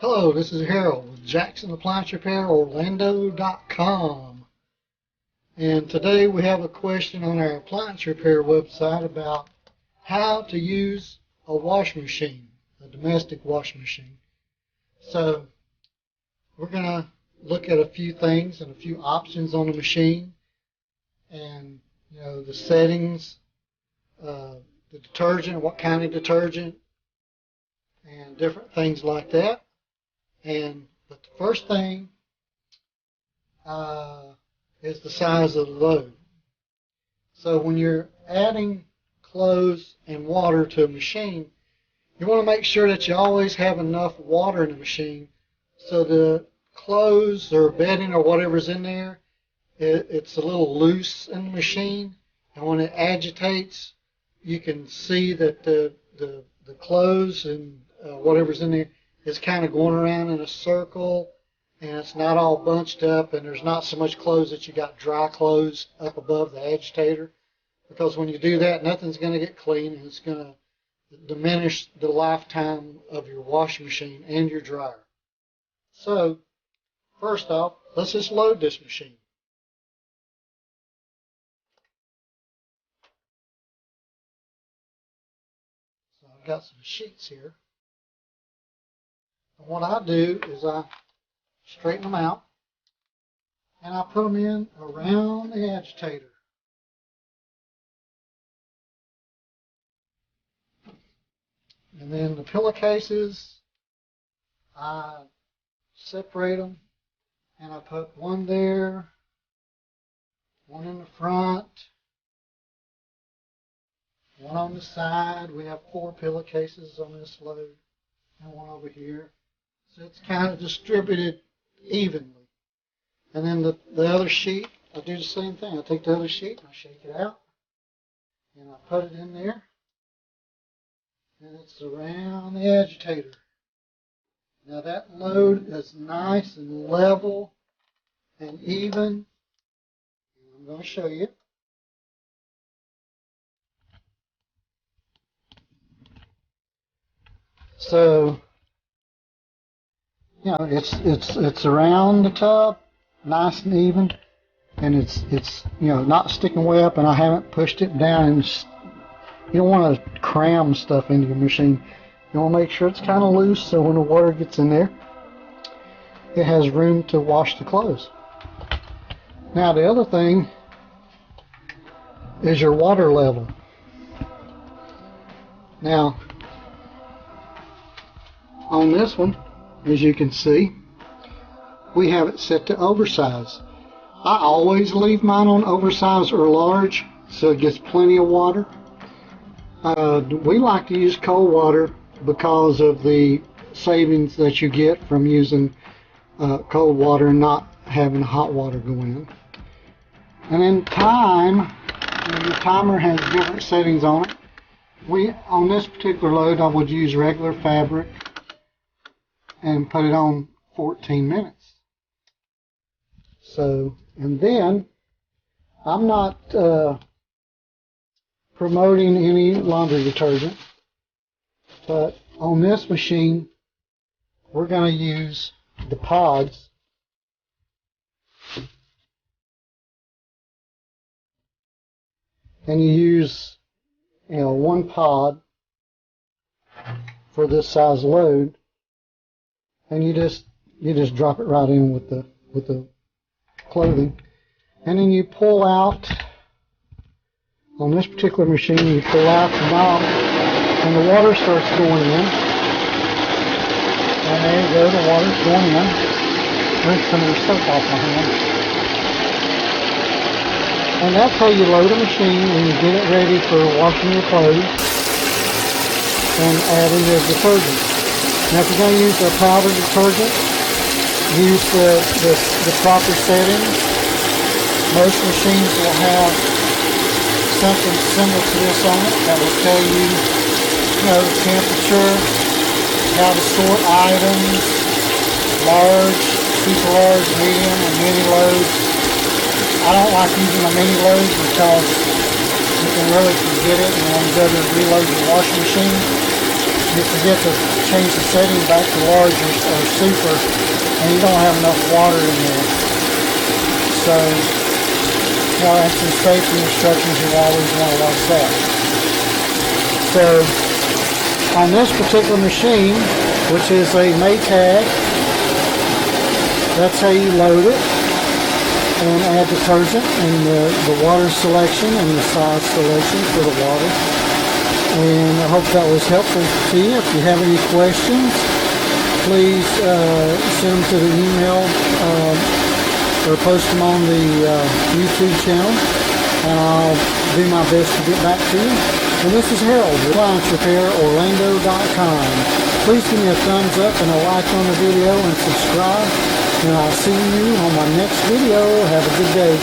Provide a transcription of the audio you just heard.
Hello, this is Harold with Jackson Appliance Repair Orlando.com. And today we have a question on our appliance repair website about how to use a washing machine, a domestic washing machine. So we're going to look at a few things and a few options on the machine, and the settings, the detergent, what kind of detergent, and different things like that. But the first thing is the size of the load. So when you're adding clothes and water to a machine, you want to make sure that you always have enough water in the machine so the clothes or bedding or whatever's in there, it's a little loose in the machine, and when it agitates, you can see that the clothes and whatever's in there is kind of going around in a circle, and it's not all bunched up, and there's not so much clothes that you got dry clothes up above the agitator, because when you do that, nothing's going to get clean, and it's going to diminish the lifetime of your washing machine and your dryer. So first off, let's just load this machine. So I've got some sheets here. And what I do is I straighten them out, and I put them in around the agitator. And then the pillowcases, I separate them, and I put one there, one in the front, one on the side. We have 4 pillowcases on this load, and one over here. So it's kind of distributed evenly. And then the other sheet, I do the same thing. I take the other sheet and I shake it out, and I put it in there, and it's around the agitator. Now that load is nice and level and even. I'm going to show you. So it's around the tub, nice and even, and it's not sticking way up, and I haven't pushed it down. And you don't want to cram stuff into your machine. You want to make sure it's kind of loose, so when the water gets in there, it has room to wash the clothes. Now the other thing is your water level. Now on this one, as you can see, we have it set to oversize. I always leave mine on oversize or large so it gets plenty of water. We like to use cold water because of the savings that you get from using cold water and not having hot water go in. And then time, the timer has different settings on it. On this particular load, I would use regular fabric and put it on 14 minutes. So, and then I'm not promoting any laundry detergent, but on this machine we're going to use the pods. And you use one pod for this size load, and you just drop it right in with the clothing, and then you pull out. On this particular machine, you pull out the knob, and the water starts going in. And there you go, the water's going in. Rinse some of the soap off my hand. And that's how you load a machine when you get it ready for washing your clothes and adding your detergent. Now if you're going to use a powder detergent, use the proper settings. Most machines will have something similar to this on it that will tell you, the temperature, how to sort items, large, super large, medium, and mini loads. I don't like using a mini load because you can really forget it, and when you go to reload your washing machine, you forget to change the setting back to large or super, and you don't have enough water in there. So, that's some safety instructions. You always want to watch that. So, on this particular machine, which is a Maytag, that's how you load it and add detergent and the water selection and the size selection for the water. And I hope that was helpful to you. If you have any questions, please send them to the email or post them on the YouTube channel, and I'll do my best to get back to you. And this is Harold with ApplianceRepairOrlando.com. Please give me a thumbs up and a like on the video and subscribe. And I'll see you on my next video. Have a good day.